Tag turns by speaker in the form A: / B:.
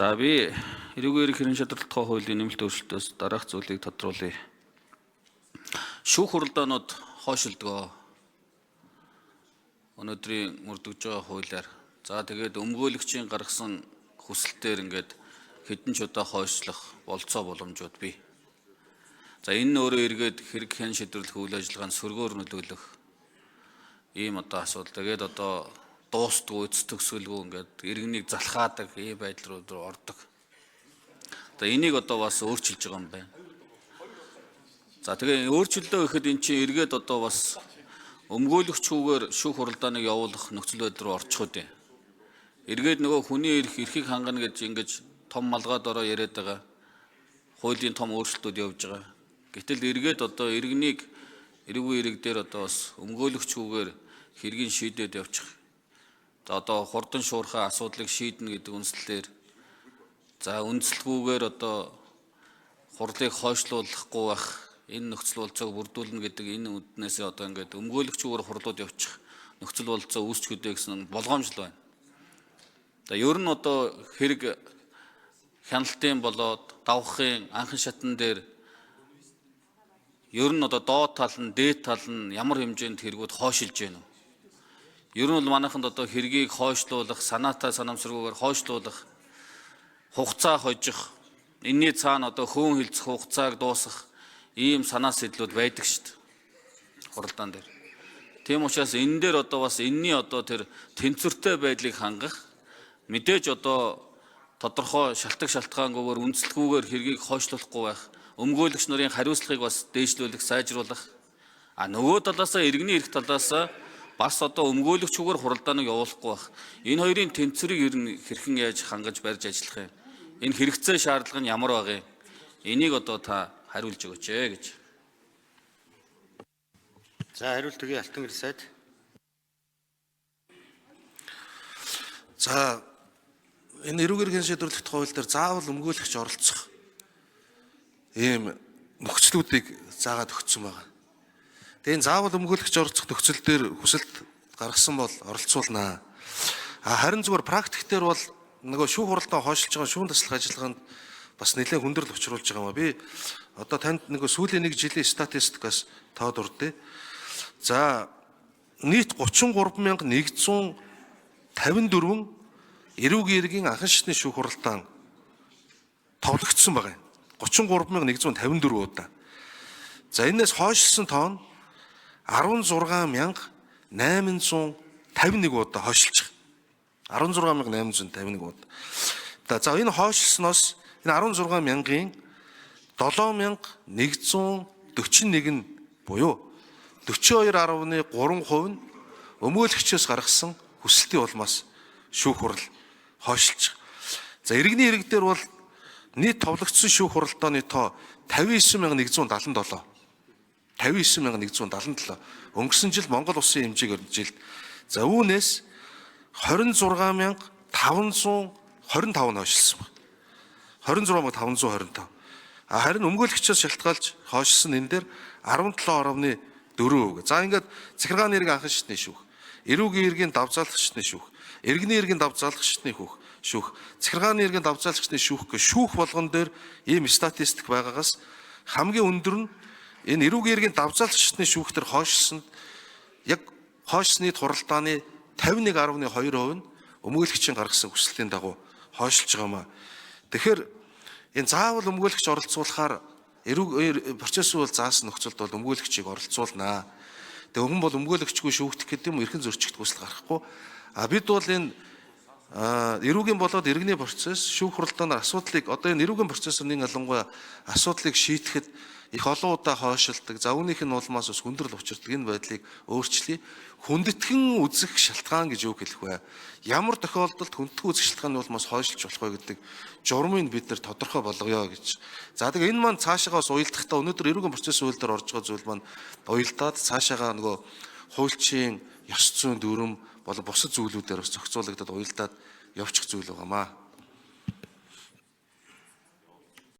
A: За би эрүүгийн эрх хэрийн шаардлагатай хуулийн нэмэлт өөрчлөлтөөс дараах зүйлийг тодруулъя. Шүүх хуралдаанууд хойшилдгоо. Өнөөдрийн мөрдөж байгаа хуулиар. За тэгээд өмгөөлөгчийн гаргасан хүсэлтээр ингээд хэдэн ч удаа хойшлох болцоо боломжууд бий. За энэ нь өөрөө эргээд хэрэг хэн шийдвэрлэх үйл ажиллагаанд сөргөөр нөлөөлөх ийм одоо асуудал. Тэгээд одоо дуустгүй эцтөксөлгүй ингээд иргэнийг залхаадаг ийм байдал руу ордог. За энийг одоо бас өөрчилж байгаа юм байна. За тэгээ өөрчлөлтөө гэхэд эн чинь эргээд одоо бас өмгөөлөгчүүгээр шүүх хуралдааныг явуулах нөхцөл байдал руу орчих үдэ. Эргээд нөгөө хүний эрхийг хангана гэж ингэж том малгайд ороо яриад байгаа. Хуулийн том өөрчлөлтүүд явж байгаа. Гэтэл эргээд одоо иргэнийг эрүүгийн ирэг дээр одоо бас өмгөөлөгчүүгээр хэргийг шийдээд явчих. За одоо хурдан шуурхай асуудлыг шийднэ гэдэг үндслээр за үндслэлгүйгээр одоо хурлыг хойшлуулахгүй байх энэ нөхцөл болцоог бүрдүүлнэ гэдэг энэ үднээсээ одоо ингээд өмгөөлөгчүүгээр хурлууд явчих нөхцөл болцоо үүсч хөдөө гэсэн болгоомжл байна. За ер нь одоо хэрэг хяналтын болоод давхын анхан шатн дээр ер нь одоо доод тал нь дээд тал нь ямар хэмжээнд хэрэгүүд хойшилж байна вэ? Ер нь бол манайханд одоо хэргийг хойшлуулах, санаатай санамсаргүйгээр хойшлуулах, хугацаа хожих, энэний цаана одоо хөөн хилцэх хугацааг дуусгах ийм санаа сэтлүүд байдаг шүү дээ. Хуралдаан дээр. Тийм учраас энэ дээр одоо бас энэний одоо тэр тэнцвэртэй байдлыг хангах мэдээж одоо тодорхой шалтгаангүйгээр үндслэлгүйгээр хэргийг хойшлуулахгүй байх, өмгөөлөгч нарын хариуцлагыг бас дээшлүүлэх, сайжруулах. Нөгөө талаасаа иргэний эрх талаасаа бас одоо өмгөөлөгчүүгээр хуралдааныг явуулахгүй байх. Энэ хоёрын тэнцвэрийг ер нь хэрхэн яаж хангаж барьж ажиллах юм? Энэ хэрэгцээ шаардлага нь ямар байгаа юм? Энийг одоо та хариулж өгөөч гэж.
B: За хариулт өгье Алтан гэр сайд.
C: За энэ эрүүгийн эрхийн шийдвэрлэх хууль дээр заавал өмгөөлөгч оролцох ийм нөхцлүүдийг заагаад өгсөн байна. Тэгээ энэ заавал өмгөөлөгч оролцох нөхцөл дээр хүсэлт гаргасан бол оролцуулнаа. Харин зүгээр практик дээр бол нөгөө шүүх хуралдаан хойшилж байгаа шүүн таслах ажиллагаанд бас нэлээд хүндрэл учруулж байгаа юм. Би одоо танд нөгөө сүүлийн нэг жилийн статистикаас тоод урдээ. За нийт 33,154 эрүүгийн эргийн анхан шатны шүүх хуралдаан товлогдсон байгаа юм. 33,154 удаа. За энэс хойшилсан тоон 16,851 удаа хойшилж байгаа. 16,851 удаа. За энэ хойшилсноос энэ 16,000-ын 7,141 нь буюу 42.3% нь өмгөөлөгчөөс гаргасан хүсэлтийн улмаас шүүх хурал хойшилж байгаа. За иргэний ирэг дээр бол нийт товлогдсон шүүх хуралдааны тоо 59,177. 59,177. Өнгөрсөн жил Монгол улсын хэмжээг жилд. За үүнээс 26,525 хойшилсан байна. 26,525. Харин өмгөөлөгчөөс шалтгаалж хойшилсан энэ дээр 17.4%. За ингээд захиргааны эргийн анхан шатны шүүх, эрүүгийн эргийн давзаалагчны шүүх, иргэний эргийн давзаалагчны шүүх, захиргааны эргийн давзаалагчны шүүх гэх шүүх болгон дээр ийм статистик байгаагаас хамгийн өндөр нь энэ эрүүгийн эргийн давзаалагчны шүүх төр хойшилсан яг хойшсны хуралдааны 51.2% нь өмгөөлөгчийн гаргасан хүсэлтийн дагуу хойшилж байгаа юм. Тэгэхээр энэ заавал өмгөөлөгч оролцуулахаар процесс бол заасан нөхцөлд бол өмгөөлөгчийг оролцуулнаа. Тэгээ хүн бол өмгөөлөгчгүй шүүгдэх гэдэг юм эрхэн зөрчигд хүсэл гаргахгүй. Бид бол энэ эрүүгийн болоод иргэний процесс шүүх хуралдаанаар асуудлыг одоо энэ эрүүгийн процессор нэг ялангуяа асуудлыг шийдэхэд их олон удаа хойшилдаг. За үүнийх нь улмаас бас хүндрэл учирдаг. Энэ байдлыг өөрчлөе. Хүндэтгэн үзэх шалтгаан гэж юу хэлэх вэ? Ямар тохиолдолд хүндэтгэн үзэх шалтгааны улмаас хойшилж болох вэ гэдэг журмыг бид нэр тодорхой болгоё гэж. За тэгээ энэ маань цаашаагаас уялдахдаа өнөөдөр эрүүгийн процессын хууль дээр орж байгаа зүйл маань уялдаад цаашаагаа нөгөө хуульчийн ёс зүйн дүрм болон бусад зүйлүүдээр бас зохицуулагдаад уялдаад явчих зүйл байгаамаа.